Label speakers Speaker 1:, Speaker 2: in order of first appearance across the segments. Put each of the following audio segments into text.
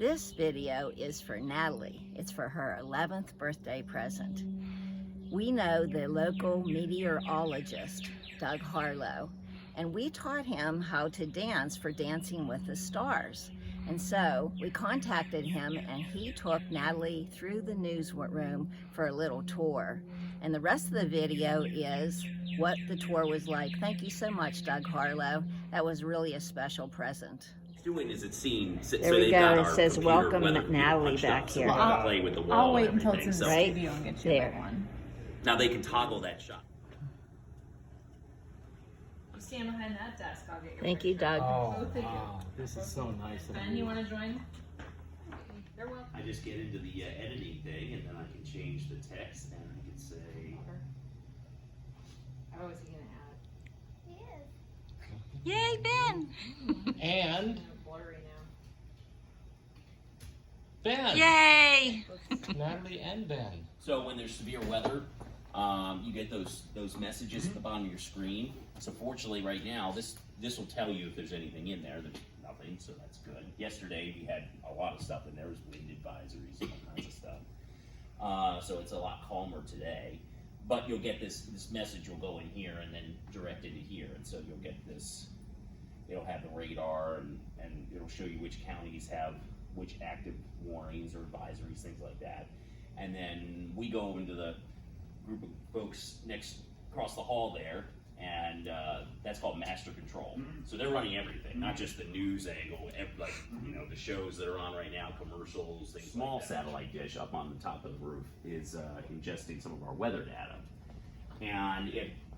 Speaker 1: This video is for Natalie. It's for her 11th birthday present. We know the local meteorologist, Doug Harlow, and we taught him how to dance for Dancing with the Stars. And so we contacted him and he took Natalie through the newsroom for a little tour. And the rest of the video is what the tour was like. Thank you so much, Doug Harlow. That was really a special present.
Speaker 2: Doing is it seems so
Speaker 1: There we go. It says welcome Natalie back here.
Speaker 2: So I'll play with the wall.
Speaker 3: I'll wait until it's in the
Speaker 1: Right
Speaker 3: studio and get you
Speaker 1: there.
Speaker 3: that one.
Speaker 2: Now they can toggle that shot.
Speaker 3: You stand behind that desk. I'll get your
Speaker 1: Thank you, Doug.
Speaker 4: Oh,
Speaker 3: Both of you.
Speaker 4: wow. This is so nice of
Speaker 3: Ben, you want to join? You're welcome.
Speaker 2: I just get into the editing thing, and then I can change the text, and I can say.
Speaker 3: Oh, is he gonna add?
Speaker 1: Yay, Ben!
Speaker 4: And
Speaker 3: Blurry now.
Speaker 4: Ben.
Speaker 1: Yay!
Speaker 4: Natalie and Ben.
Speaker 2: So when there's severe weather, you get those messages at the bottom of your screen. So fortunately, right now, this will tell you if there's anything in there. There's nothing, so that's good. Yesterday we had a lot of stuff in there. There was wind advisories and all kinds of stuff. So it's a lot calmer today. But you'll get this message will go in here and then direct into here, and so you'll get this. It'll have the radar and it'll show you which counties have which active warnings or advisories, things like that. And then we go into the group of folks across the hall there, and that's called master control. So they're running everything, not just the news angle, like the shows that are on right now, commercials, things. Small satellite dish up on the top of the roof is ingesting some of our weather data, and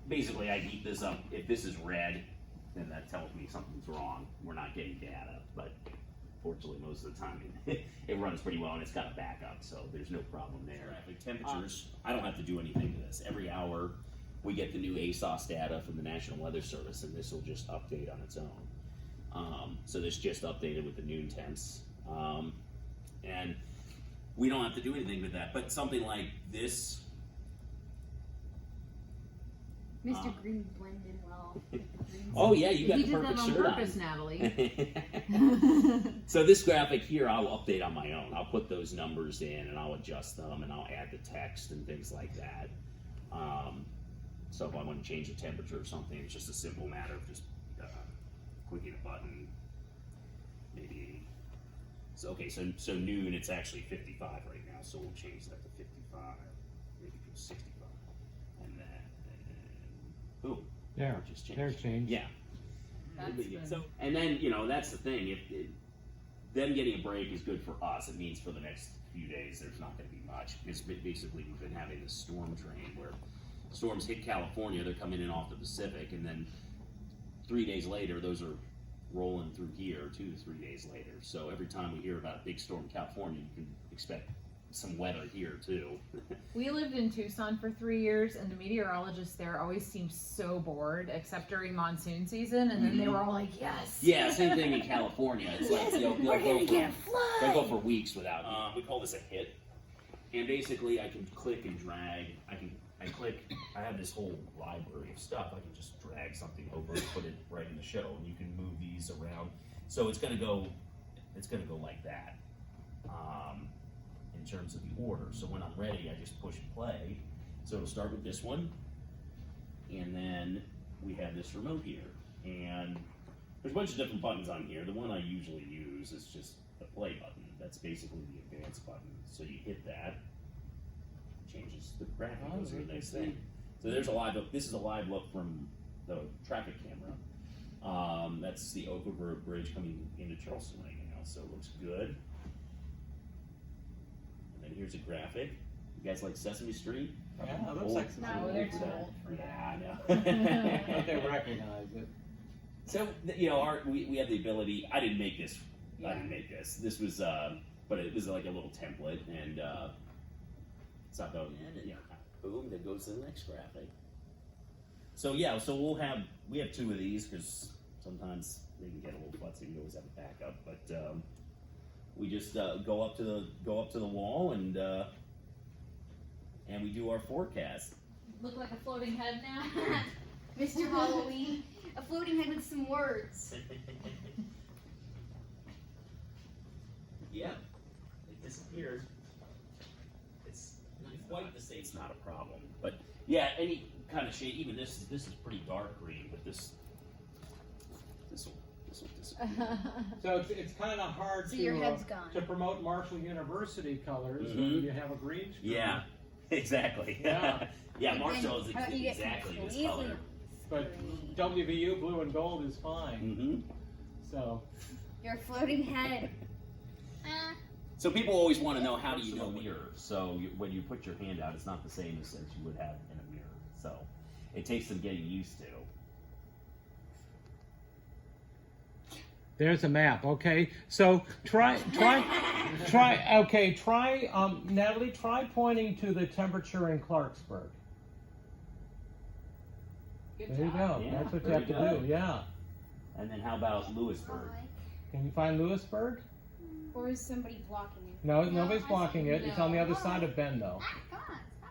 Speaker 2: basically I heat this up. If this is red, then that tells me something's wrong. We're not getting data, but fortunately most of the time it runs pretty well and it's got a backup, so there's no problem there. Traffic temperatures, I don't have to do anything to this. Every hour we get the new ASOS data from the National Weather Service, and this will just update on its own. So this just updated with the noon temps, and we don't have to do anything with that. But something like this,
Speaker 5: Mr. Green blended well. With the greens.
Speaker 2: oh yeah, you got
Speaker 3: He
Speaker 2: the
Speaker 3: did
Speaker 2: perfect
Speaker 3: that on
Speaker 2: shirt
Speaker 3: purpose,
Speaker 2: on.
Speaker 3: Natalie.
Speaker 2: So this graphic here, I'll update on my own. I'll put those numbers in and I'll adjust them and I'll add the text and things like that. So if I want to change the temperature or something, it's just a simple matter of just clicking a button. Maybe. So okay, so noon, it's actually 55 right now, so we'll change that to 55. Maybe go 65, and then boom.
Speaker 4: There.
Speaker 2: Just changed.
Speaker 4: There's change.
Speaker 2: Yeah.
Speaker 3: That's good.
Speaker 2: So, and then that's the thing. If them getting a break is good for us, it means for the next few days there's not going to be much. Because basically we've been having this storm train where storms hit California, they're coming in off the Pacific, and then 3 days later those are rolling through here 2 to 3 days later. So every time we hear about a big storm in California, you can expect some weather here too.
Speaker 3: We lived in Tucson for 3 years, and the meteorologists there always seemed so bored, except during monsoon season. And then they were all like, "Yes."
Speaker 2: Yeah, same thing in California. It's like they'll go for weeks without. We call this a hit, and basically I can click and drag. I have this whole library of stuff. I can just drag something over and put it right in the show, and you can move these around. So it's gonna go like that. In terms of the order. So when I'm ready, I just push play. So it'll start with this one, and then we have this remote here. And there's a bunch of different buttons on here. The one I usually use is just the play button. That's basically the advance button. So you hit that, changes the graphic, goes to the next thing. So there's a live look. This is a live look from the traffic camera. That's the Oak River Bridge coming into Charleston right now. So it looks good. And here's a graphic. You guys like Sesame Street?
Speaker 4: Yeah, it looks like some
Speaker 3: No, they're too old for that.
Speaker 2: Yeah, I know.
Speaker 4: But they recognize it.
Speaker 2: So we have the ability. I didn't make this. I didn't make this. This was, but it was like a little template, and it's not going in. And boom, that goes to the next graphic. So we have 2 of these because sometimes they can get a little futzy. We always have a backup, but. We just go up to the wall and we do our forecast.
Speaker 5: Look like a floating head now. Mr. Halloween. A floating head with some words.
Speaker 2: Yeah, it disappeared. It's not quite the same. It's not a problem, but yeah, any kind of shade. Even this is pretty dark green, but this will disappear.
Speaker 4: So it's kind of hard
Speaker 5: So your head's gone.
Speaker 4: to promote Marshall University colors when
Speaker 2: Mhm.
Speaker 4: you have a green screen.
Speaker 2: Yeah, exactly.
Speaker 4: Yeah.
Speaker 2: Yeah, Marshall is
Speaker 5: How about you get
Speaker 2: exactly this
Speaker 5: completely
Speaker 2: color.
Speaker 4: But WVU blue and gold is fine.
Speaker 2: Mm-hmm.
Speaker 4: So
Speaker 5: Your floating head.
Speaker 2: So people always want to know, how do you know mirror? So when you put your hand out, it's not the same as you would have in a mirror. So it takes some getting used to.
Speaker 4: there's a map. Okay, so try. Natalie, try pointing to the temperature in Clarksburg.
Speaker 3: Good
Speaker 4: There you
Speaker 3: job.
Speaker 4: go.
Speaker 2: Yeah,
Speaker 4: That's what you
Speaker 2: very
Speaker 4: have to
Speaker 2: good.
Speaker 4: do. Yeah.
Speaker 2: And then how about Lewisburg?
Speaker 4: Can you find Lewisburg?
Speaker 5: Or is somebody blocking it?
Speaker 4: No, nobody's blocking it. It's on the other
Speaker 5: No.
Speaker 4: side of Bend, though.
Speaker 5: Ah, come on. Stop.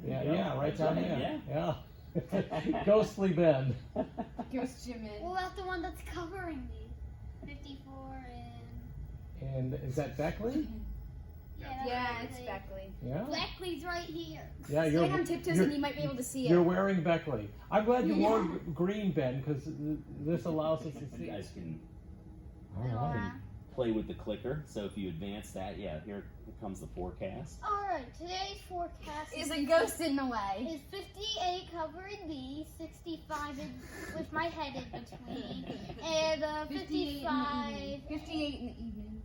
Speaker 4: Yeah,
Speaker 2: There you go.
Speaker 4: yeah, right
Speaker 2: That's
Speaker 4: down
Speaker 2: right,
Speaker 4: there. Yeah. Ghostly Bend.
Speaker 5: Ghost Jim in.
Speaker 6: What about the one that's covering me? 54 and...
Speaker 4: And is that Beckley?
Speaker 5: Yeah, it's Beckley.
Speaker 4: Yeah.
Speaker 6: Beckley's right here.
Speaker 4: Yeah,
Speaker 5: Stand on tiptoes
Speaker 4: you're-
Speaker 5: and you might be able to see it.
Speaker 4: You're wearing Beckley. I'm glad you wore green, Ben, because this allows us to
Speaker 2: You
Speaker 4: see.
Speaker 2: guys can
Speaker 4: All right.
Speaker 2: play with the clicker. So if you advance that, yeah, here comes the forecast.
Speaker 6: Alright, today's forecast
Speaker 5: Is a ghost in the way.
Speaker 6: is 58 covering me, 65 with my head in between, and 55...
Speaker 5: 58 in the evening.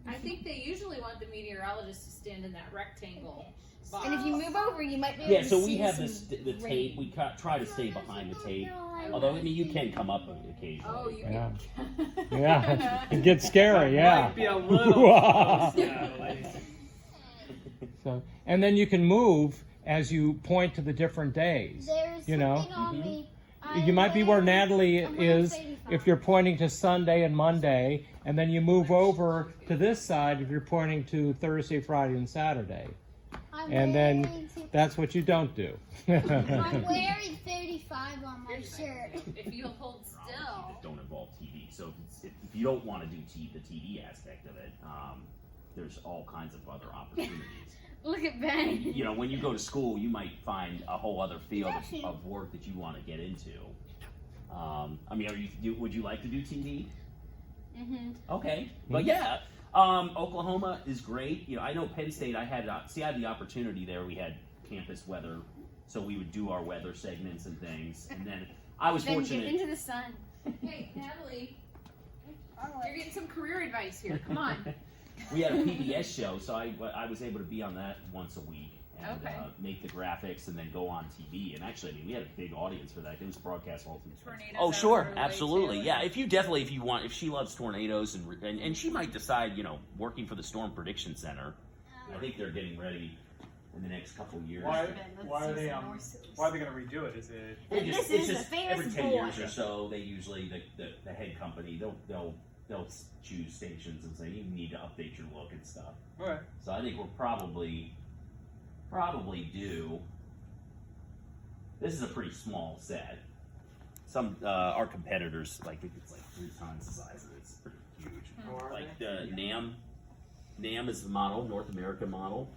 Speaker 3: I think they usually want the meteorologist to stand in that rectangle box.
Speaker 5: And if you move over, you might be able
Speaker 2: Yeah,
Speaker 5: to
Speaker 2: so
Speaker 5: see
Speaker 2: we have
Speaker 5: some
Speaker 2: the
Speaker 5: rain.
Speaker 2: tape. We try to stay behind the tape.
Speaker 6: No,
Speaker 2: Although, I mean, you can come up occasionally.
Speaker 3: Oh, you
Speaker 4: Yeah.
Speaker 3: can.
Speaker 4: Yeah, it gets scary, yeah.
Speaker 7: Might be a little Natalie.
Speaker 4: So, and then you can move as you point to the different days.
Speaker 6: There's
Speaker 4: You know?
Speaker 6: something on me.
Speaker 4: You might be where Natalie
Speaker 6: I'm
Speaker 4: is
Speaker 6: 85.
Speaker 4: if you're pointing to Sunday and Monday, and then you move over to this side if you're pointing to Thursday, Friday, and Saturday.
Speaker 6: I'm
Speaker 4: And then
Speaker 6: wearing
Speaker 4: that's what you don't do.
Speaker 6: I'm wearing 35 on my shirt.
Speaker 3: If you hold still.
Speaker 2: That don't involve TV. So if you don't want to do the TV aspect of it, there's all kinds of other opportunities.
Speaker 5: Look at Ben.
Speaker 2: You know, when you go to school, you might find a whole other field of work that you want to get into. I mean, would you like to do TV?
Speaker 5: Mm-hmm.
Speaker 2: Okay, but yeah, Oklahoma is great. You know, I know Penn State. I had the opportunity there. We had campus weather, so we would do our weather segments and things. And then I was
Speaker 5: Ben, get
Speaker 2: fortunate.
Speaker 5: into the sun.
Speaker 3: Hey, Natalie, you're getting some career advice here. Come on.
Speaker 2: We had a PBS show, so I was able to be on that once a week and
Speaker 3: Okay.
Speaker 2: make the graphics and then go on TV. And actually, I mean, we had a big audience for that. It was broadcast all through.
Speaker 3: Tornadoes
Speaker 2: Oh,
Speaker 3: out
Speaker 2: sure,
Speaker 3: of her way,
Speaker 2: absolutely,
Speaker 3: too.
Speaker 2: yeah. If she loves tornadoes and she might decide, you know, working for the Storm Prediction Center. I think they're getting ready in the next couple of years.
Speaker 7: Why are they going to redo it? Is it?
Speaker 2: They
Speaker 5: This
Speaker 2: it's
Speaker 5: is
Speaker 2: just
Speaker 5: a famous
Speaker 2: every 10
Speaker 5: boy.
Speaker 2: years or so, they usually the head company they'll choose stations and say you need to update your look and stuff.
Speaker 7: Okay.
Speaker 2: So I think we're probably due. This is a pretty small set. Some our competitors, like it's like 3 times the size of it. It's pretty huge.
Speaker 7: How are
Speaker 2: Like
Speaker 7: they?
Speaker 2: NAM is the model, North American model.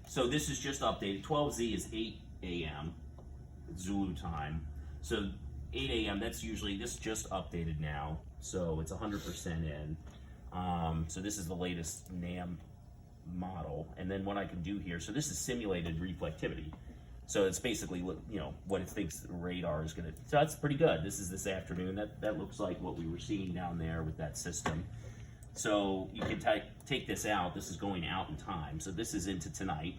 Speaker 2: So this is just updated. 12Z is 8 a.m. Zulu time. So 8 a.m. That's usually, this just updated now. So it's 100% in. So this is the latest NAM model. And then what I can do here, so this is simulated reflectivity. So it's basically, you know, what it thinks the radar is going to, so that's pretty good. This is this afternoon. That looks like what we were seeing down there with that system. So you can take this out. This is going out in time. So this is into tonight.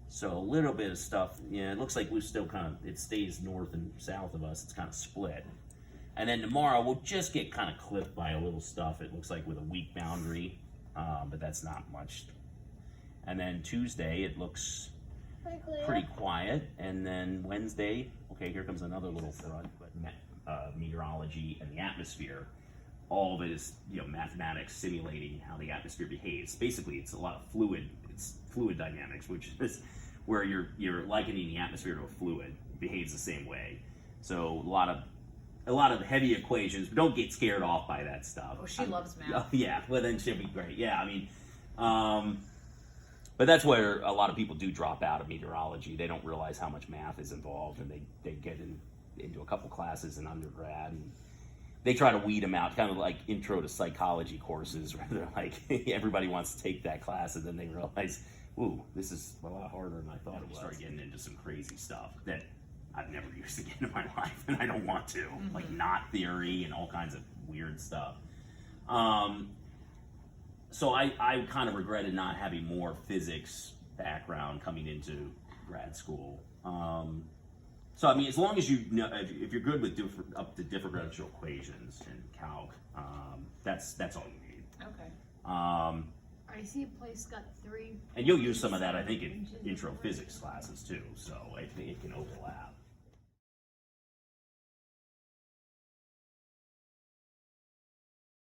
Speaker 2: So a little bit of stuff. Yeah, it looks like we're still kind of, it stays north and south of us. It's kind of split. And then tomorrow we'll just get kind of clipped by a little stuff. It looks like with a weak boundary, but that's not much. And then Tuesday it looks pretty quiet. And then Wednesday, okay, here comes another little front, but meteorology and the atmosphere. All of it is, you know, mathematics simulating how the atmosphere behaves. Basically, it's a lot of fluid. It's fluid dynamics, which is where you're likening the atmosphere to a fluid. It behaves the same way. So a lot of a lot of heavy equations, but don't get scared off by that stuff.
Speaker 3: Oh, she loves math.
Speaker 2: Yeah, well then she'll be great. Yeah, I mean, but that's where a lot of people do drop out of meteorology. They don't realize how much math is involved, and they get into a couple classes in undergrad, and they try to weed them out, kind of like intro to psychology courses, where they're like, everybody wants to take that class, and then they realize, ooh, this is a lot harder than I thought it was. Start getting into some crazy stuff that I've never used again in my life, and I don't want to, like knot theory and all kinds of weird stuff. So I kind of regretted not having more physics background coming into grad school. So I mean, as long as you know, if you're good with up to differential equations and calc, that's all you need.
Speaker 3: Okay.
Speaker 5: I see a place got 3.
Speaker 2: And you'll use some of that, I think, in intro physics classes too. So it can overlap.